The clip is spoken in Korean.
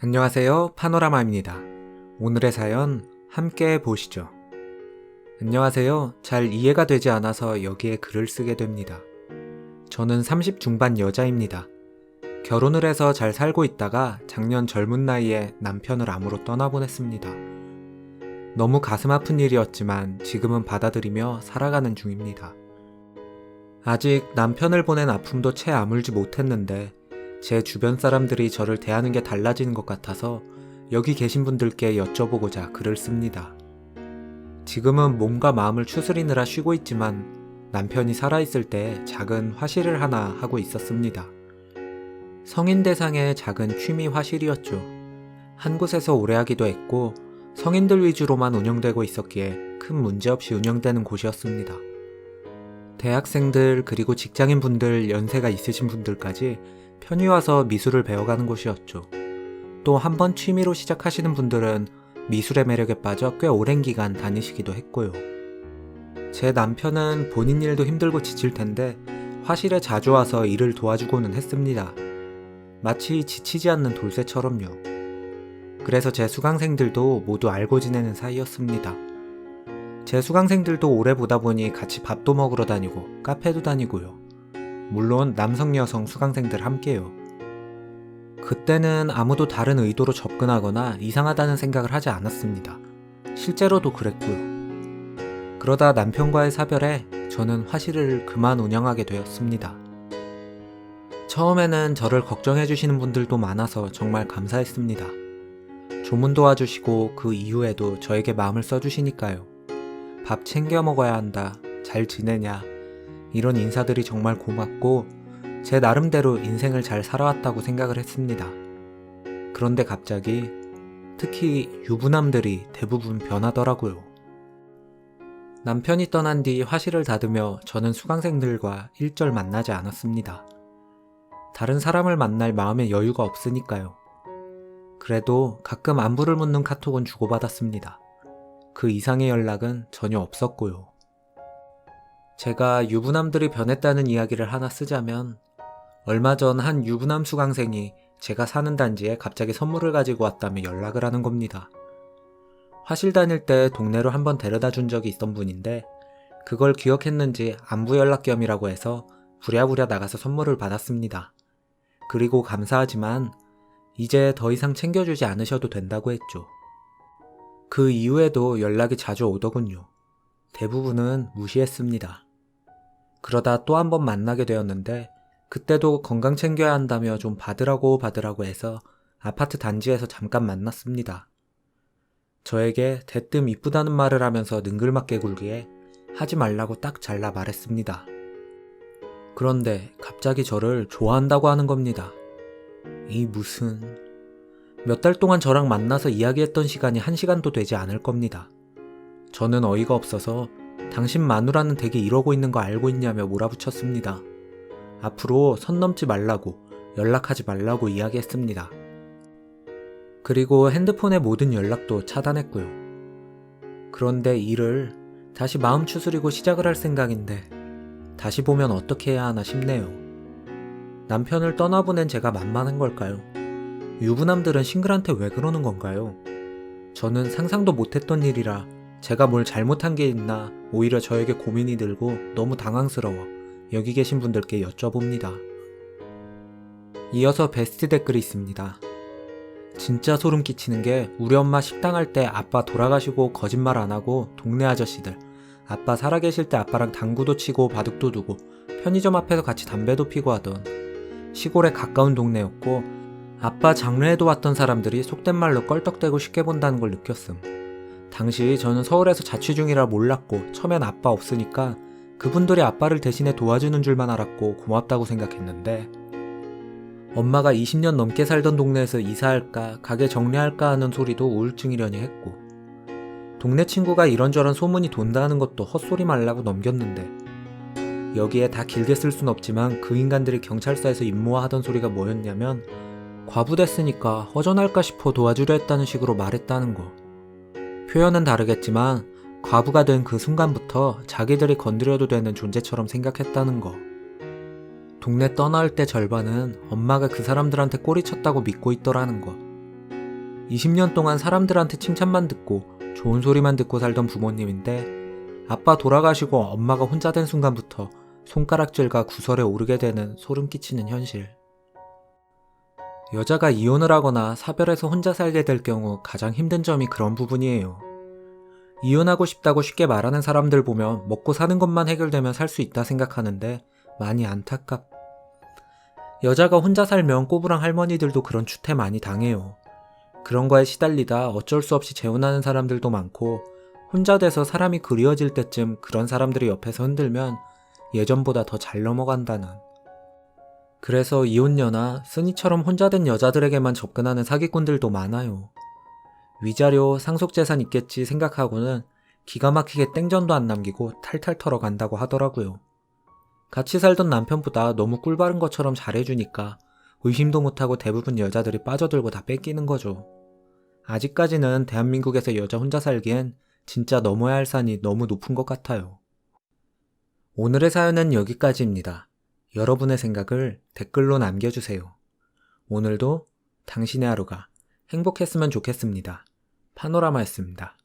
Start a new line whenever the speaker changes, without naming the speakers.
안녕하세요, 파노라마입니다. 오늘의 사연 함께 보시죠. 안녕하세요. 잘 이해가 되지 않아서 여기에 글을 쓰게 됩니다. 저는 30 중반 여자입니다. 결혼을 해서 잘 살고 있다가 작년 젊은 나이에 남편을 암으로 떠나보냈습니다. 너무 가슴 아픈 일이었지만 지금은 받아들이며 살아가는 중입니다. 아직 남편을 보낸 아픔도 채 아물지 못했는데 제 주변 사람들이 저를 대하는 게 달라지는 것 같아서 여기 계신 분들께 여쭤보고자 글을 씁니다. 지금은 몸과 마음을 추스리느라 쉬고 있지만 남편이 살아있을 때 작은 화실을 하나 하고 있었습니다. 성인 대상의 작은 취미 화실이었죠. 한 곳에서 오래 하기도 했고 성인들 위주로만 운영되고 있었기에 큰 문제 없이 운영되는 곳이었습니다. 대학생들 그리고 직장인분들 연세가 있으신 분들까지 편히 와서 미술을 배워가는 곳이었죠. 또 한 번 취미로 시작하시는 분들은 미술의 매력에 빠져 꽤 오랜 기간 다니시기도 했고요. 제 남편은 본인 일도 힘들고 지칠 텐데 화실에 자주 와서 일을 도와주고는 했습니다. 마치 지치지 않는 돌쇠처럼요. 그래서 제 수강생들도 모두 알고 지내는 사이였습니다. 제 수강생들도 오래 보다 보니 같이 밥도 먹으러 다니고 카페도 다니고요. 물론 남성 여성 수강생들 함께요. 그때는 아무도 다른 의도로 접근하거나 이상하다는 생각을 하지 않았습니다. 실제로도 그랬고요. 그러다 남편과의 사별에 저는 화실을 그만 운영하게 되었습니다. 처음에는 저를 걱정해주시는 분들도 많아서 정말 감사했습니다. 조문 도와주시고 그 이후에도 저에게 마음을 써주시니까요. 밥 챙겨 먹어야 한다, 잘 지내냐, 이런 인사들이 정말 고맙고 제 나름대로 인생을 잘 살아왔다고 생각을 했습니다. 그런데 갑자기 특히 유부남들이 대부분 변하더라고요. 남편이 떠난 뒤 화실을 닫으며 저는 수강생들과 일절 만나지 않았습니다. 다른 사람을 만날 마음의 여유가 없으니까요. 그래도 가끔 안부를 묻는 카톡은 주고받았습니다. 그 이상의 연락은 전혀 없었고요. 제가 유부남들이 변했다는 이야기를 하나 쓰자면 얼마 전 한 유부남 수강생이 제가 사는 단지에 갑자기 선물을 가지고 왔다며 연락을 하는 겁니다. 화실 다닐 때 동네로 한번 데려다 준 적이 있던 분인데 그걸 기억했는지 안부 연락 겸이라고 해서 부랴부랴 나가서 선물을 받았습니다. 그리고 감사하지만 이제 더 이상 챙겨주지 않으셔도 된다고 했죠. 그 이후에도 연락이 자주 오더군요. 대부분은 무시했습니다. 그러다 또 한 번 만나게 되었는데 그때도 건강 챙겨야 한다며 좀 받으라고 해서 아파트 단지에서 잠깐 만났습니다. 저에게 대뜸 이쁘다는 말을 하면서 능글맞게 굴기에 하지 말라고 딱 잘라 말했습니다. 그런데 갑자기 저를 좋아한다고 하는 겁니다. 이 무슨... 몇 달 동안 저랑 만나서 이야기했던 시간이 1시간도 되지 않을 겁니다. 저는 어이가 없어서 당신 마누라는 되게 이러고 있는 거 알고 있냐며 몰아붙였습니다. 앞으로 선 넘지 말라고, 연락하지 말라고 이야기했습니다. 그리고 핸드폰의 모든 연락도 차단했고요. 그런데 일을 다시 마음 추스리고 시작을 할 생각인데 다시 보면 어떻게 해야 하나 싶네요. 남편을 떠나보낸 제가 만만한 걸까요? 유부남들은 싱글한테 왜 그러는 건가요? 저는 상상도 못했던 일이라 제가 뭘 잘못한 게 있나 오히려 저에게 고민이 들고 너무 당황스러워 여기 계신 분들께 여쭤봅니다. 이어서 베스트 댓글이 있습니다. 진짜 소름 끼치는 게 우리 엄마 식당 할 때 아빠 돌아가시고 거짓말 안 하고 동네 아저씨들 아빠 살아계실 때 아빠랑 당구도 치고 바둑도 두고 편의점 앞에서 같이 담배도 피고 하던 시골에 가까운 동네였고 아빠 장례에도 왔던 사람들이 속된 말로 껄떡대고 쉽게 본다는 걸 느꼈음. 당시 저는 서울에서 자취 중이라 몰랐고 처음엔 아빠 없으니까 그분들이 아빠를 대신해 도와주는 줄만 알았고 고맙다고 생각했는데 엄마가 20년 넘게 살던 동네에서 이사할까 가게 정리할까 하는 소리도 우울증이려니 했고 동네 친구가 이런저런 소문이 돈다는 것도 헛소리 말라고 넘겼는데 여기에 다 길게 쓸 순 없지만 그 인간들이 경찰서에서 임무화하던 소리가 뭐였냐면 과부됐으니까 허전할까 싶어 도와주려 했다는 식으로 말했다는 거. 표현은 다르겠지만 과부가 된 그 순간부터 자기들이 건드려도 되는 존재처럼 생각했다는 거. 동네 떠나올 때 절반은 엄마가 그 사람들한테 꼬리쳤다고 믿고 있더라는 거. 20년 동안 사람들한테 칭찬만 듣고 좋은 소리만 듣고 살던 부모님인데 아빠 돌아가시고 엄마가 혼자 된 순간부터 손가락질과 구설에 오르게 되는 소름 끼치는 현실. 여자가 이혼을 하거나 사별해서 혼자 살게 될 경우 가장 힘든 점이 그런 부분이에요. 이혼하고 싶다고 쉽게 말하는 사람들 보면 먹고 사는 것만 해결되면 살 수 있다 생각하는데 많이 여자가 혼자 살면 꼬부랑 할머니들도 그런 추태 많이 당해요. 그런 거에 시달리다 어쩔 수 없이 재혼하는 사람들도 많고 혼자 돼서 사람이 그리워질 때쯤 그런 사람들이 옆에서 흔들면 예전보다 더 잘 넘어간다는. 그래서 이혼녀나 쓰니처럼 혼자 된 여자들에게만 접근하는 사기꾼들도 많아요. 위자료, 상속재산 있겠지 생각하고는 기가 막히게 땡전도 안 남기고 탈탈 털어간다고 하더라고요. 같이 살던 남편보다 너무 꿀바른 것처럼 잘해주니까 의심도 못하고 대부분 여자들이 빠져들고 다 뺏기는 거죠. 아직까지는 대한민국에서 여자 혼자 살기엔 진짜 넘어야 할 산이 너무 높은 것 같아요. 오늘의 사연은 여기까지입니다. 여러분의 생각을 댓글로 남겨주세요. 오늘도 당신의 하루가 행복했으면 좋겠습니다. 파노라마였습니다.